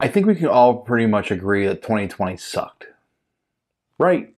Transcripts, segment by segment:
I think we can all pretty much agree that 2020 sucked. Right?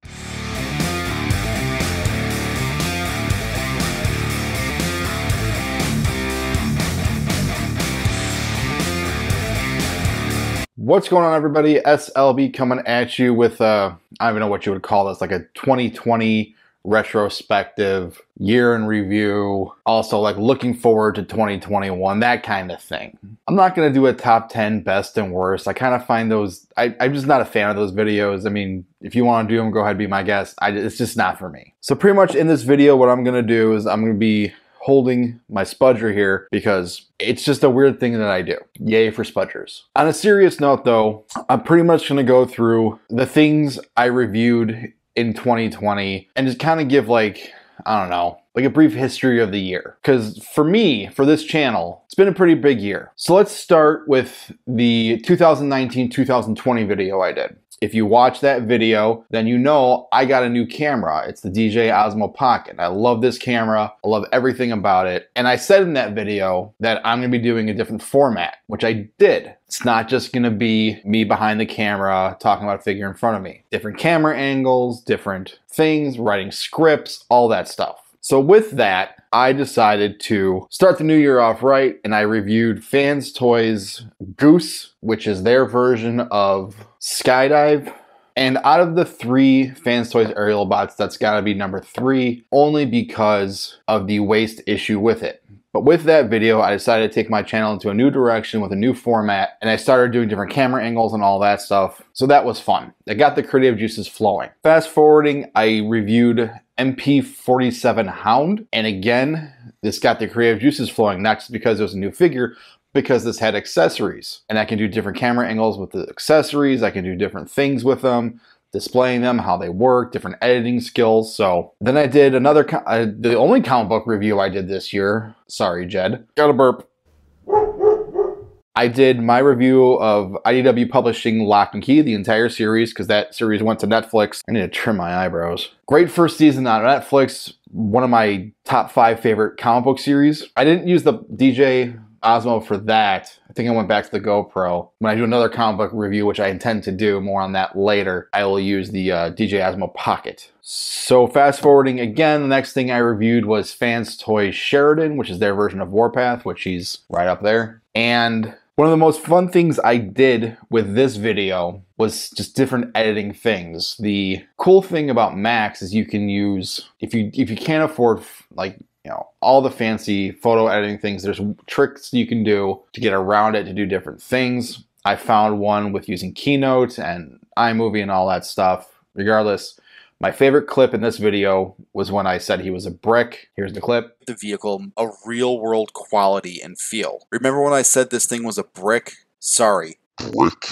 What's going on, everybody? S.L.B coming at you with I don't even know what you would call this, like a 2020 retrospective, year in review, also like looking forward to 2021, that kind of thing. I'm not going to do a top 10 best and worst. I kind of find those, I'm just not a fan of those videos. I mean, if you want to do them, go ahead, be my guest. It's just not for me. So pretty much in this video, what I'm going to do is I'm going to be holding my spudger here because it's just a weird thing that I do. Yay for spudgers. On a serious note though, I'm pretty much going to go through the things I reviewed in 2020 and just kind of give like, I don't know, like a brief history of the year. Because for me, for this channel, it's been a pretty big year. So let's start with the 2019-2020 video I did. If you watch that video, then you know I got a new camera. It's the DJI Osmo Pocket. I love this camera. I love everything about it. And I said in that video that I'm gonna be doing a different format, which I did. It's not just gonna be me behind the camera talking about a figure in front of me. Different camera angles, different things, writing scripts, all that stuff. So with that, I decided to start the new year off right, and I reviewed Fans Toys Goose, which is their version of Skydive. And out of the 3 Fans Toys aerial bots, that's gotta be number 3, only because of the waist issue with it. But with that video, I decided to take my channel into a new direction with a new format, and I started doing different camera angles and all that stuff. So that was fun. I got the creative juices flowing. Fast forwarding, I reviewed MP47 Hound, and again, this got the creative juices flowing, not just because it was a new figure, because this had accessories. And I can do different camera angles with the accessories, I can do different things with them, displaying them, how they work, different editing skills. So then I did another, the only comic book review I did this year. Sorry, Jed. Got a burp. I did my review of IDW Publishing Lock and Key, the entire series, because that series went to Netflix. I need to trim my eyebrows. Great first season on Netflix. One of my top 5 favorite comic book series. I didn't use the DJI Osmo for that. I think I went back to the GoPro. When I do another comic book review, which I intend to do, more on that later, I will use the DJI Osmo Pocket. So fast forwarding again, the next thing I reviewed was Fans Toys Sheridan, which is their version of Warpath, which he's right up there. And one of the most fun things I did with this video was just different editing things. The cool thing about Max is you can use, if you can't afford like, you know, all the fancy photo editing things, there's tricks you can do to get around it to do different things. I found one with using Keynote and iMovie and all that stuff. Regardless, my favorite clip in this video was when I said he was a brick. Here's the clip. The vehicle, a real world quality and feel. Remember when I said this thing was a brick? Sorry. Brick.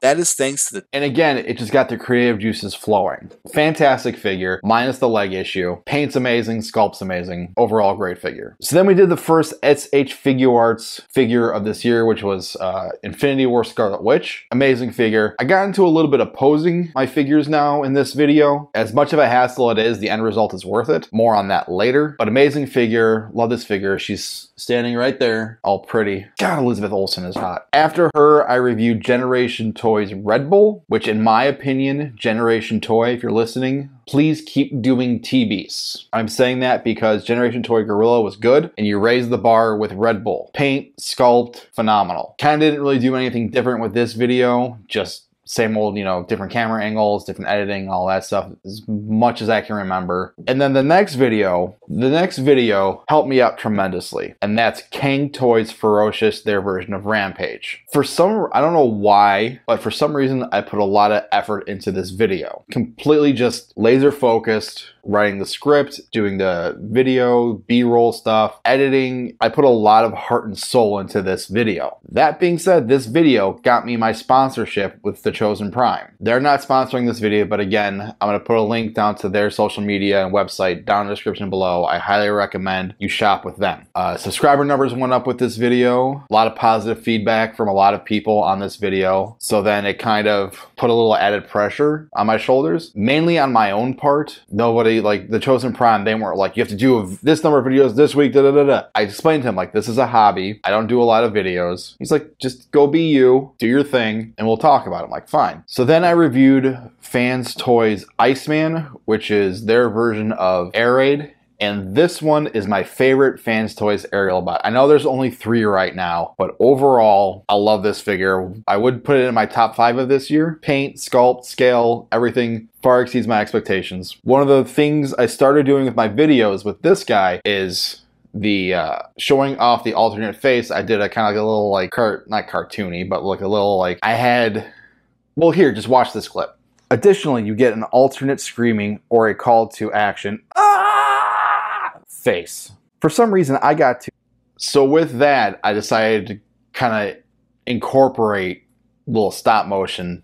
That is thanks to the... And again, it just got the creative juices flowing. Fantastic figure, minus the leg issue. Paint's amazing, sculpt's amazing. Overall, great figure. So then we did the first SH Figuarts figure of this year, which was Infinity War Scarlet Witch. Amazing figure. I got into a little bit of posing my figures now in this video. As much of a hassle it is, the end result is worth it. More on that later. But amazing figure. Love this figure. She's standing right there, all pretty. God, Elizabeth Olsen is hot. After her, I reviewed Generation Toys Red Bull, which in my opinion, Generation Toy, if you're listening, please keep doing T-Beasts. I'm saying that because Generation Toy Gorilla was good, and you raised the bar with Red Bull. Paint, sculpt, phenomenal. Kinda didn't really do anything different with this video, just same old, you know, different camera angles, different editing, all that stuff, as much as I can remember. And then the next video helped me out tremendously. And that's Kang Toys Ferocious, their version of Rampage. For some, I don't know why, but for some reason, I put a lot of effort into this video. Completely just laser focused, writing the script, doing the video, B-roll stuff, editing. I put a lot of heart and soul into this video. That being said, this video got me my sponsorship with the Chosen Prime. They're not sponsoring this video, but again, I'm going to put a link down to their social media and website down in the description below. I highly recommend you shop with them. Subscriber numbers went up with this video. A lot of positive feedback from a lot of people on this video. So then it kind of put a little added pressure on my shoulders, mainly on my own part. Nobody Obviously, like the Chosen Prime, they weren't like, you have to do this number of videos this week, da da da da. I explained to him, like, this is a hobby. I don't do a lot of videos. He's like, just go be you, do your thing, and we'll talk about it. I'm like, fine. So then I reviewed Fans Toys Iceman, which is their version of Air Raid. And this one is my favorite Fans Toys aerial bot. I know there's only 3 right now, but overall, I love this figure. I would put it in my top 5 of this year. Paint, sculpt, scale, everything far exceeds my expectations. One of the things I started doing with my videos with this guy is the showing off the alternate face. I did a kind of like a little like, not cartoony, but like a little like, well, here, just watch this clip. Additionally, you get an alternate screaming or a call to action face. For some reason, I got to. So with that, I decided to kind of incorporate little stop motion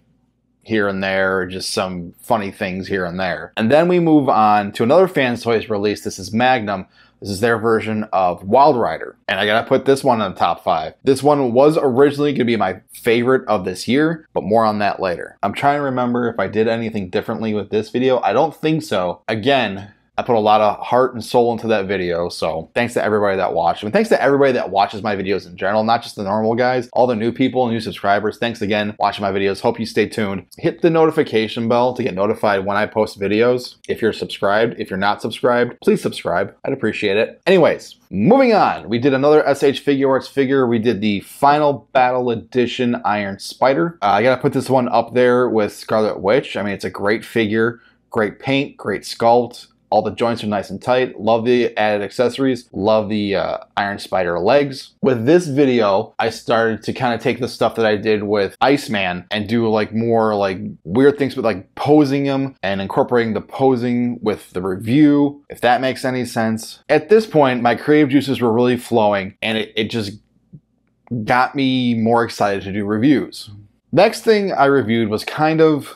here and there, or just some funny things here and there. And then we move on to another Fans Toys release. This is Magnum. This is their version of Wild Rider. And I gotta put this one in the top 5. This one was originally gonna be my favorite of this year, but more on that later. I'm trying to remember if I did anything differently with this video. I don't think so. Again, I put a lot of heart and soul into that video, so thanks to everybody that watched. And thanks to everybody that watches my videos in general, not just the normal guys, all the new people, new subscribers. Thanks again watching my videos. Hope you stay tuned. Hit the notification bell to get notified when I post videos. If you're subscribed, if you're not subscribed, please subscribe. I'd appreciate it. Anyways, moving on. We did another SH Figuarts figure. We did the Final Battle Edition Iron Spider. I gotta put this one up there with Scarlet Witch. I mean, it's a great figure, great paint, great sculpt. All the joints are nice and tight. Love the added accessories. Love the Iron Spider legs. With this video, I started to kind of take the stuff that I did with Iceman and do like more like weird things with like posing him and incorporating the posing with the review, if that makes any sense. At this point, my creative juices were really flowing and it just got me more excited to do reviews. Next thing I reviewed was kind of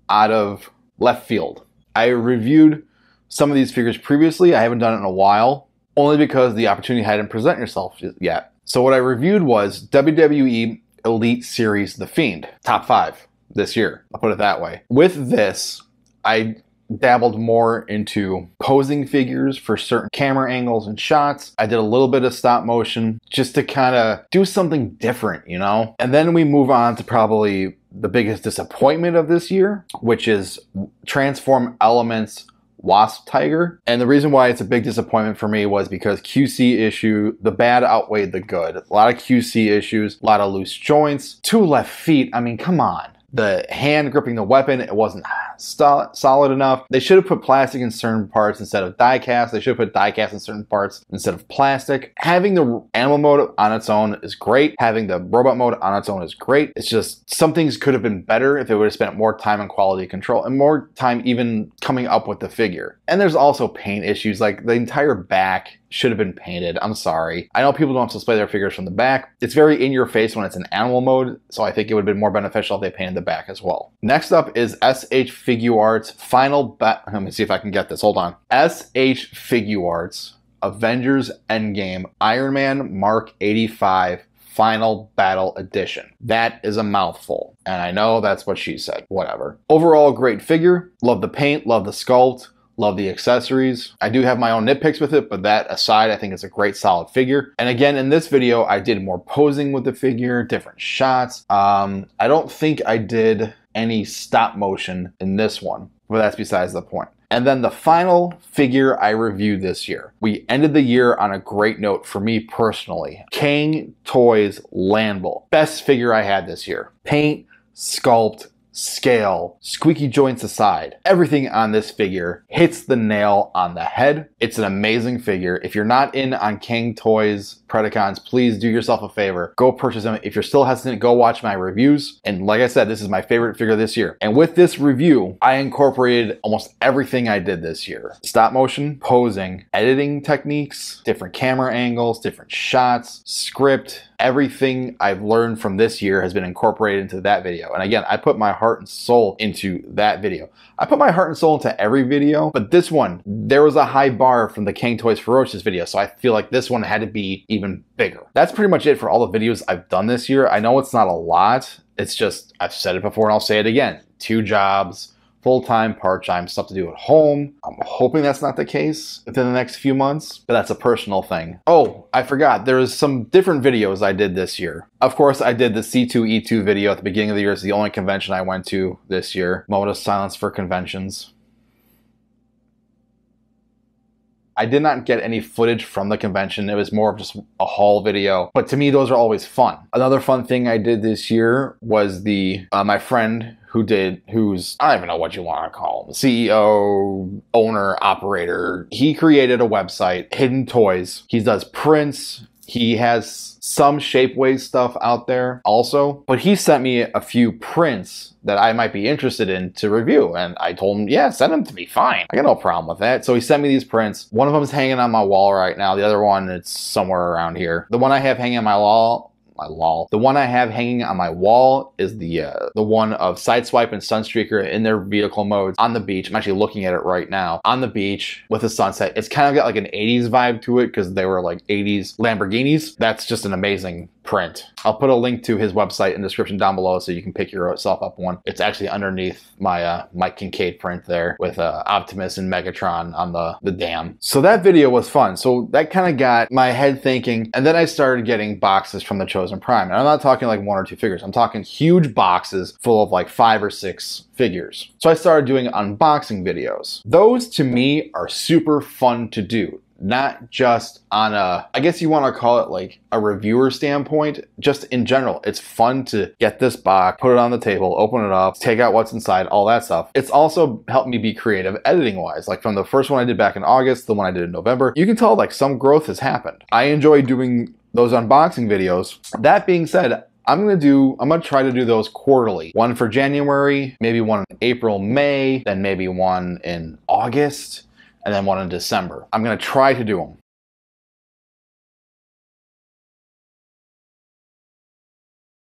out of left field. I reviewed some of these figures previously. I haven't done it in a while, only because the opportunity hadn't presented itself yet. So what I reviewed was WWE Elite Series The Fiend, top 5 this year. I'll put it that way. With this, I dabbled more into posing figures for certain camera angles and shots. I did a little bit of stop motion just to kind of do something different, you know? And then we move on to probably the biggest disappointment of this year, which is Transform Elements Wasp Tiger. And the reason why it's a big disappointment for me was because QC issue, the bad outweighed the good. A lot of QC issues, a lot of loose joints, 2 left feet. I mean, come on. The hand gripping the weapon, it wasn't solid enough. They should have put plastic in certain parts instead of die cast. They should have put die cast in certain parts instead of plastic. Having the animal mode on its own is great. Having the robot mode on its own is great. It's just some things could have been better if they would have spent more time on quality control and more time even coming up with the figure. And there's also paint issues, like the entire back should have been painted. I'm sorry. I know people don't display their figures from the back. It's very in your face when it's in animal mode, so I think it would have been more beneficial if they painted the back as well. Next up is SH Figuarts let me see if I can get this. Hold on. SH Figuarts Avengers Endgame Iron Man Mark 85 Final Battle Edition. That is a mouthful, and I know that's what she said. Whatever. Overall, great figure. Love the paint, love the sculpt. Love the accessories. I do have my own nitpicks with it, but that aside, I think it's a great solid figure. And again, in this video, I did more posing with the figure, different shots. I don't think I did any stop motion in this one, but that's besides the point. And then the final figure I reviewed this year. We ended the year on a great note for me personally. Kang Toys Landball. Best figure I had this year. Paint, sculpt, scale, squeaky joints aside, everything on this figure hits the nail on the head. It's an amazing figure. If you're not in on Kang Toys Predacons, please do yourself a favor. Go purchase them. If you're still hesitant, go watch my reviews. And like I said, this is my favorite figure this year. And with this review, I incorporated almost everything I did this year. Stop motion, posing, editing techniques, different camera angles, different shots, script. Everything I've learned from this year has been incorporated into that video. And again, I put my heart and soul into that video. I put my heart and soul into every video, but this one, there was a high bar from the Kang Toys Ferocious video, so I feel like this one had to be even bigger. That's pretty much it for all the videos I've done this year. I know it's not a lot. It's just, I've said it before and I'll say it again. 2 jobs, full-time, part-time stuff to do at home. I'm hoping that's not the case within the next few months, but that's a personal thing. Oh, I forgot. There's some different videos I did this year. Of course, I did the C2E2 video at the beginning of the year. It's the only convention I went to this year. Moment of silence for conventions. I did not get any footage from the convention. It was more of just a haul video. But to me, those are always fun. Another fun thing I did this year was my friend who's, I don't even know what you want to call him, CEO, owner, operator. He created a website, Hidden Toys. He does prints. He has some Shapeways stuff out there also, but he sent me a few prints that I might be interested in to review. And I told him, yeah, send them to me, fine. I got no problem with that. So he sent me these prints. One of them is hanging on my wall right now. The other one, it's somewhere around here. The one I have hanging on my wall, the one I have hanging on my wall is the one of Sideswipe and Sunstreaker in their vehicle modes on the beach. I'm actually looking at it right now. On the beach with the sunset. It's kind of got like an 80s vibe to it because they were like 80s Lamborghinis. That's just an amazing print. I'll put a link to his website in the description down below so you can pick yourself up one. It's actually underneath my Mike Kincaid print there with Optimus and Megatron on the dam. So that video was fun. So that kind of got my head thinking, and then I started getting boxes from the Chosen Prime. And I'm not talking like 1 or 2 figures. I'm talking huge boxes full of like 5 or 6 figures. So I started doing unboxing videos. Those to me are super fun to do. Not just on I guess you want to call it like a reviewer standpoint, just in general. It's fun to get this box, put it on the table, open it up, take out what's inside, all that stuff. It's also helped me be creative editing wise. Like from the first one I did back in August, the one I did in November, you can tell like some growth has happened. I enjoy doing those unboxing videos. That being said, I'm gonna try to do those quarterly. One for January, maybe one in April, May, then maybe one in August, and then one in December. I'm gonna try to do them.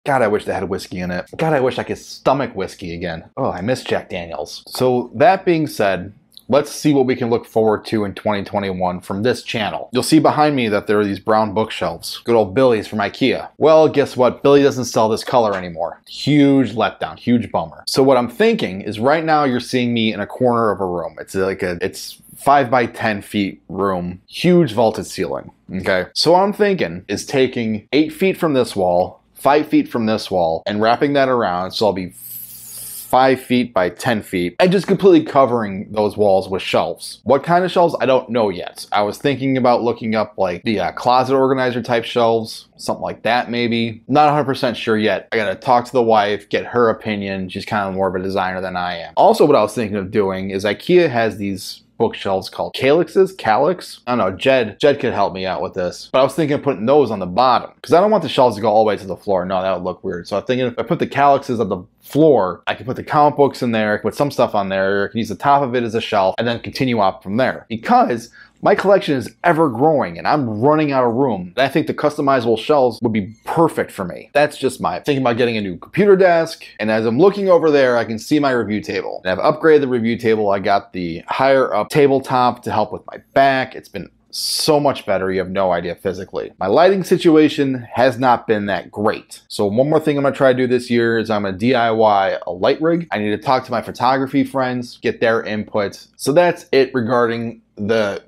God, I wish they had whiskey in it. God, I wish I could stomach whiskey again. Oh, I miss Jack Daniels. So that being said, let's see what we can look forward to in 2021 from this channel. You'll see behind me that there are these brown bookshelves. Good old Billy's from IKEA. Well, guess what? Billy doesn't sell this color anymore. Huge letdown, huge bummer. So what I'm thinking is right now you're seeing me in a corner of a room. It's 5 by 10 feet room, huge vaulted ceiling, okay? So what I'm thinking is taking 8 feet from this wall, 5 feet from this wall, and wrapping that around so I'll be 5 feet by 10 feet, and just completely covering those walls with shelves. What kind of shelves? I don't know yet. I was thinking about looking up like the closet organizer type shelves, something like that maybe. Not 100% sure yet. I gotta talk to the wife, get her opinion. She's kind of more of a designer than I am. Also, what I was thinking of doing is IKEA has these bookshelves called Calyx? I don't know, Jed could help me out with this. But I was thinking of putting those on the bottom because I don't want the shelves to go all the way to the floor. No, that would look weird. So I'm thinking if I put the Calyxes on the floor, I can put the comic books in there, I can put some stuff on there, I can use the top of it as a shelf, and then continue up from there. Because my collection is ever growing and I'm running out of room. And I think the customizable shelves would be perfect for me. That's just my thinking about getting a new computer desk. And as I'm looking over there, I can see my review table. And I've upgraded the review table. I got the higher up tabletop to help with my back. It's been so much better, you have no idea physically. My lighting situation has not been that great. So one more thing I'm gonna try to do this year is I'm gonna DIY a light rig. I need to talk to my photography friends, get their input. So that's it regarding the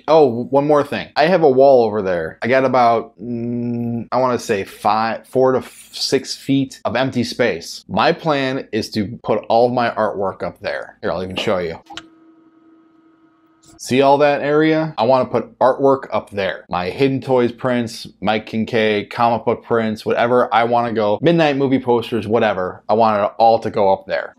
oh, one more thing. I have a wall over there. I got about, I wanna say 4 to 6 feet of empty space. My plan is to put all of my artwork up there. Here, I'll even show you. See all that area? I want to put artwork up there. My Hidden Toys prints, Mike Kincaid, comic book prints, whatever I want to go. Midnight movie posters, whatever. I want it all to go up there.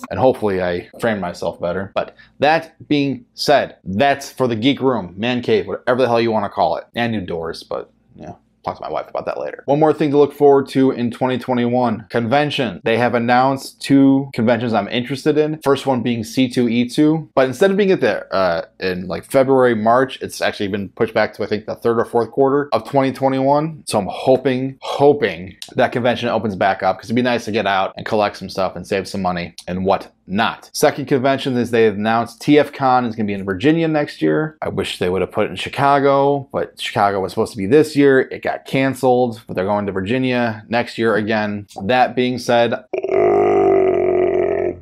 And hopefully I frame myself better. But that being said, that's for the geek room, man cave, whatever the hell you want to call it. And new doors, but yeah. Talk to my wife about that later. One more thing to look forward to in 2021. Convention. They have announced 2 conventions I'm interested in. First one being C2E2. But instead of being at there in like February, March, it's actually been pushed back to I think the 3rd or 4th quarter of 2021. So I'm hoping that convention opens back up because it'd be nice to get out and collect some stuff and save some money and whatnot. Second convention is they announced TFCon is going to be in Virginia next year. I wish they would have put it in Chicago, but Chicago was supposed to be this year. It got canceled, but they're going to Virginia next year again. That being said,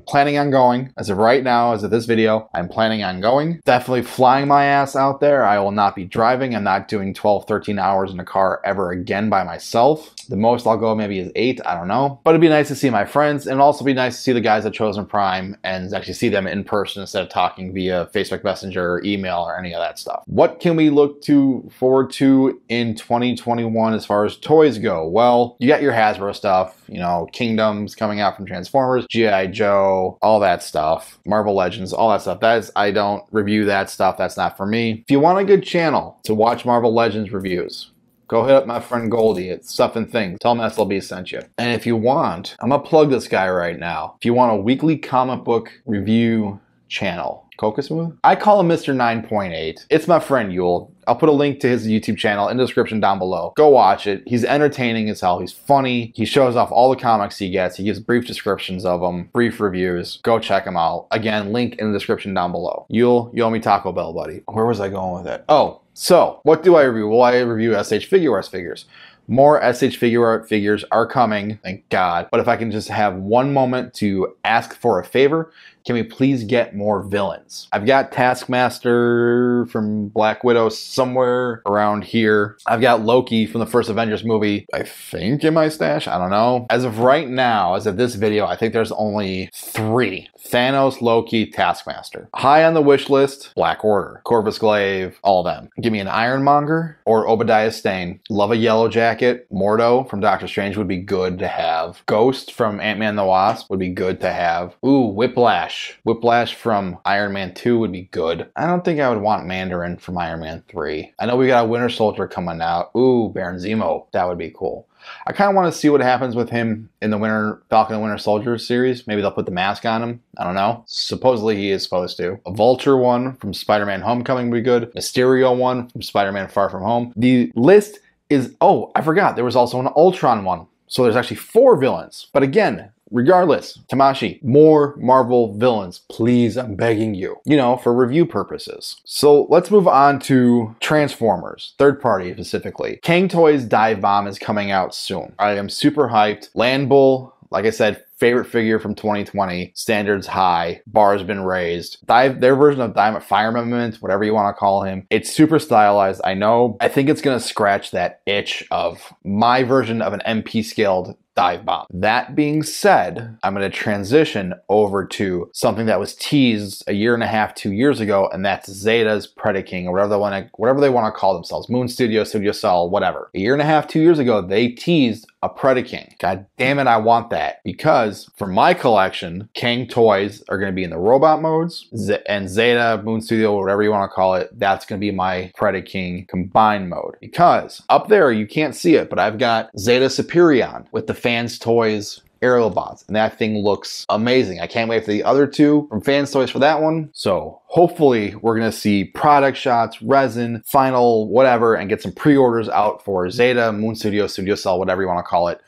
planning on going. As of right now, as of this video, I'm planning on going. Definitely flying my ass out there. I will not be driving. I'm not doing 12, 13 hours in a car ever again by myself. The most I'll go maybe is 8, I don't know. But it'd be nice to see my friends, and it'd also be nice to see the guys at Chosen Prime and actually see them in person instead of talking via Facebook Messenger or email or any of that stuff. What can we look forward to in 2021 as far as toys go? Well, you got your Hasbro stuff, you know, Kingdoms coming out from Transformers, G.I. Joe, all that stuff, Marvel Legends, all that stuff. I don't review that stuff. That's not for me. If you want a good channel to watch Marvel Legends reviews, go hit up my friend Goldie at Stuff and Things. Tell him S.L.B sent you. And if you want, I'm gonna plug this guy right now. If you want a weekly comic book review channel, Cocosmooth? I call him Mr. 9.8. It's my friend Yule. I'll put a link to his YouTube channel in the description down below. Go watch it. He's entertaining as hell. He's funny. He shows off all the comics he gets. He gives brief descriptions of them, brief reviews. Go check him out. Again, link in the description down below. Yule, you owe me Taco Bell, buddy. Where was I going with it? Oh, so what do I review? Well, I review SH Figure Arts figures. More SH Figure Art figures are coming, thank God. But if I can just have one moment to ask for a favor, can we please get more villains? I've got Taskmaster from Black Widow somewhere around here. I've got Loki from the first Avengers movie, I think, in my stash. I don't know. As of right now, as of this video, I think there's only 3. Thanos, Loki, Taskmaster. High on the wish list, Black Order, Corvus Glaive, all of them. Give me an Ironmonger or Obadiah Stane. Love a Yellow Jacket. Mordo from Doctor Strange would be good to have. Ghost from Ant-Man and the Wasp would be good to have. Ooh, Whiplash. Whiplash from Iron Man 2 would be good. I don't think I would want Mandarin from Iron Man 3. I know we got a Winter Soldier coming out. Ooh, Baron Zemo. That would be cool. I kind of want to see what happens with him in the Falcon and Winter Soldier series. Maybe they'll put the mask on him. I don't know. Supposedly he is supposed to. A Vulture one from Spider-Man Homecoming would be good. Mysterio one from Spider-Man Far From Home. The list is... Oh, I forgot. There was also an Ultron one. So there's actually 4 villains. But again, regardless, Tamashi, more Marvel villains, please, I'm begging you, you know, for review purposes. So let's move on to Transformers, third party specifically. Kang Toys Dive Bomb is coming out soon. I am super hyped. Land Bull, like I said, favorite figure from 2020, standards high, bar's been raised. Their version of Diamond Firemament, whatever you want to call him, it's super stylized, I know. I think it's gonna scratch that itch of my version of an MP scaled Dive Bomb. That being said, I'm going to transition over to something that was teased a year and a half, 2 years ago, and that's Zeta's Predaking, or whatever they want to call themselves. Moon Studio, Studio Cell, whatever. A year and a half, 2 years ago, they teased a Predaking. God damn it, I want that. Because for my collection, Kang toys are going to be in the robot modes, and Zeta, Moon Studio, whatever you want to call it, that's going to be my Predaking combined mode. Because up there, you can't see it, but I've got Zeta Superion with the Fans Toys aerial bots, and that thing looks amazing. I can't wait for the other 2 from Fans Toys for that one. So hopefully we're gonna see product shots, resin, final, whatever, and get some pre-orders out for Zeta, Moon Studio, Studio Cell, whatever you want to call it.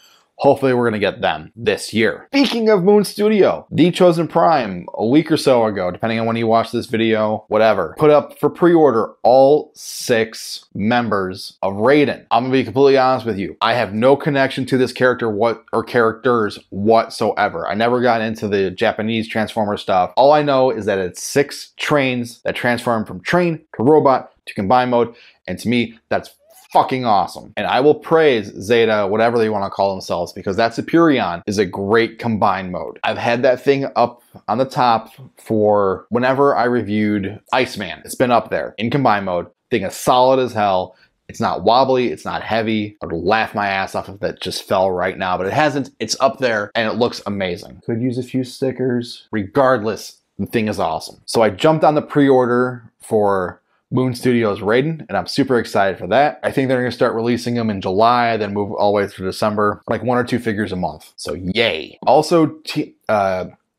Hopefully we're gonna get them this year. Speaking of Moon Studio, The Chosen Prime, a week or so ago, depending on when you watch this video, whatever, put up for pre-order all 6 members of Raiden. I'm gonna be completely honest with you. I have no connection to this character or characters whatsoever. I never got into the Japanese Transformer stuff. All I know is that it's 6 trains that transform from train to robot to combine mode, and to me, that's fucking awesome. And I will praise Zeta, whatever they want to call themselves, because that Superion is a great combined mode. I've had that thing up on the top for whenever I reviewed Iceman. It's been up there in combined mode. Thing is solid as hell. It's not wobbly, it's not heavy. I would laugh my ass off if that just fell right now, but it hasn't. It's up there and it looks amazing. Could use a few stickers. Regardless, the thing is awesome. So I jumped on the pre-order for Moon Studios Raiden, and I'm super excited for that. I think they're going to start releasing them in July, then move all the way through December, like 1 or 2 figures a month. So yay. Also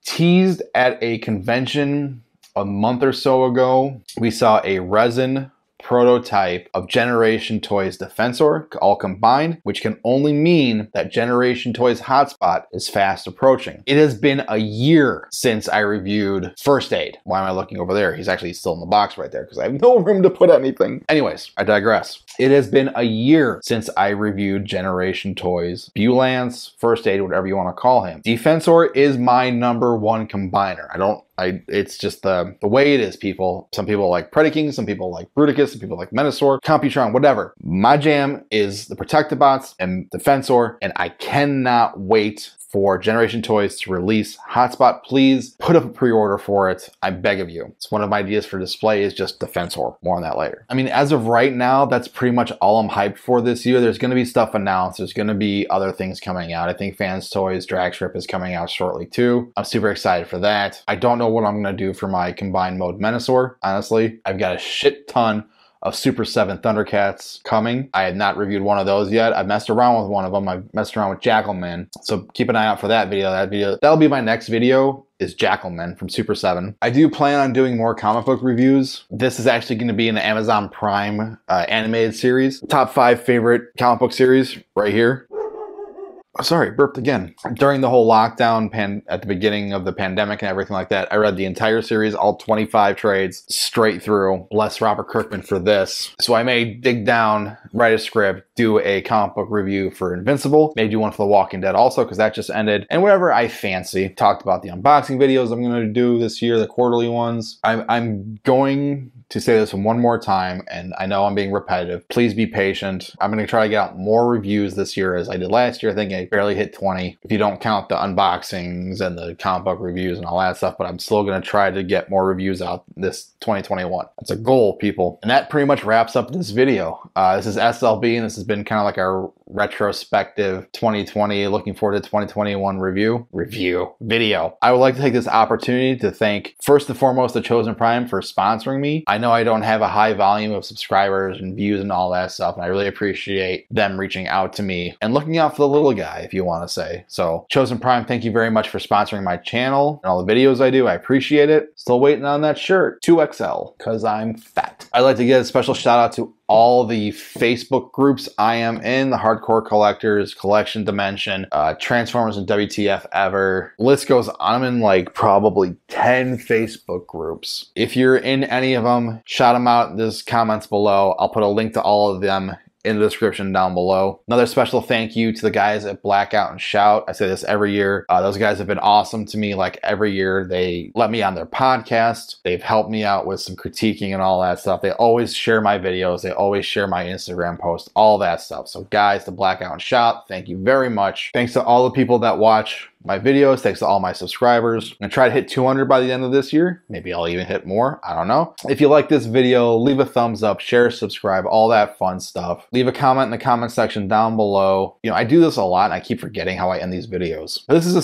teased at a convention a month or so ago, we saw a resin prototype of Generation Toys Defensor all combined, which can only mean that Generation Toys Hotspot is fast approaching. It has been a year since I reviewed First Aid. Why am I looking over there? He's actually still in the box right there because I have no room to put anything. Anyways, I digress. It has been a year since I reviewed Generation Toys Bulance, First Aid, whatever you want to call him. Defensor is my #1 combiner. It's just the way it is, people. Some people like Predaking, some people like Bruticus, some people like Menasor, Computron, whatever. My jam is the Protectobots and Defensor, and I cannot wait for Generation Toys to release Hotspot. Please put up a pre-order for it. I beg of you. It's one of my ideas for display is just Defensor. More on that later. I mean, as of right now, that's pretty much all I'm hyped for this year. There's going to be stuff announced. There's going to be other things coming out. I think Fans Toys Drag Strip is coming out shortly too. I'm super excited for that. I don't know what I'm going to do for my combined mode Menasor, honestly. I've got a shit ton of Super 7 Thundercats coming. I had not reviewed one of those yet. I messed around with one of them. I messed around with Jackalman. So keep an eye out for that video. That'll be my next video, is Jackalman from Super 7. I do plan on doing more comic book reviews. This is actually going to be an Amazon Prime animated series. Top 5 favorite comic book series right here. Sorry, burped again. During the whole lockdown at the beginning of the pandemic and everything like that, I read the entire series, all 25 trades, straight through. Bless Robert Kirkman for this. So I may dig down, write a script, do a comic book review for Invincible, maybe do one for The Walking Dead also, because that just ended, and whatever I fancy. Talked about the unboxing videos I'm going to do this year, the quarterly ones. I'm going to say this one more time, and I know I'm being repetitive. Please be patient. I'm going to try to get out more reviews this year as I did last year. I think I barely hit 20, if you don't count the unboxings and the comic book reviews and all that stuff, but I'm still going to try to get more reviews out this 2021. That's a goal, people. And that pretty much wraps up this video. This is S.L.B, and this has been kind of like our retrospective 2020, looking forward to 2021 video. I would like to take this opportunity to thank, first and foremost, the Chosen Prime for sponsoring me. I know I don't have a high volume of subscribers and views and all that stuff, and I really appreciate them reaching out to me and looking out for the little guy, if you want to say. So, Chosen Prime, thank you very much for sponsoring my channel and all the videos I do. I appreciate it. Still waiting on that shirt, 2XL, because I'm fat. I'd like to give a special shout out to all the Facebook groups I am in, the Hardcore Collectors, Collection Dimension, Transformers and WTF Ever. List goes on. I'm in like probably 10 Facebook groups. If you're in any of them, shout them out in the comments below. I'll put a link to all of them in the description down below. Another special thank you to the guys at Blackout and Shout. I say this every year. Those guys have been awesome to me. Like every year, they let me on their podcast. They've helped me out with some critiquing and all that stuff. They always share my videos. They always share my Instagram posts, all that stuff. So guys, to Blackout and Shout, thank you very much. Thanks to all the people that watch my videos. Thanks to all my subscribers. I'm gonna try to hit 200 by the end of this year. Maybe I'll even hit more. I don't know. If you like this video, leave a thumbs up, share, subscribe, all that fun stuff. Leave a comment in the comment section down below. You know, I do this a lot and I keep forgetting how I end these videos. But this is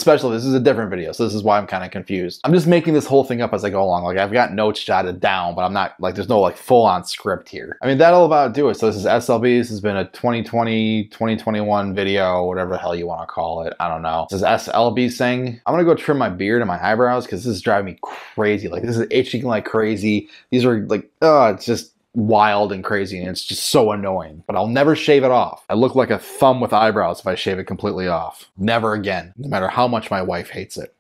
a different video, so this is why I'm kind of confused. I'm just making this whole thing up as I go along. Like, I've got notes jotted down, but I'm not, like, there's no like full-on script here. I mean, that'll about do it. So this is S.L.B. This has been a 2020, 2021 video, whatever the hell you want to call it. I don't know. This is S.L.B. saying, I'm gonna go trim my beard and my eyebrows because this is driving me crazy. Like, this is itching like crazy. These are like, it's just wild and crazy, and it's just so annoying. But I'll never shave it off. I look like a thumb with eyebrows if I shave it completely off. Never again, no matter how much my wife hates it.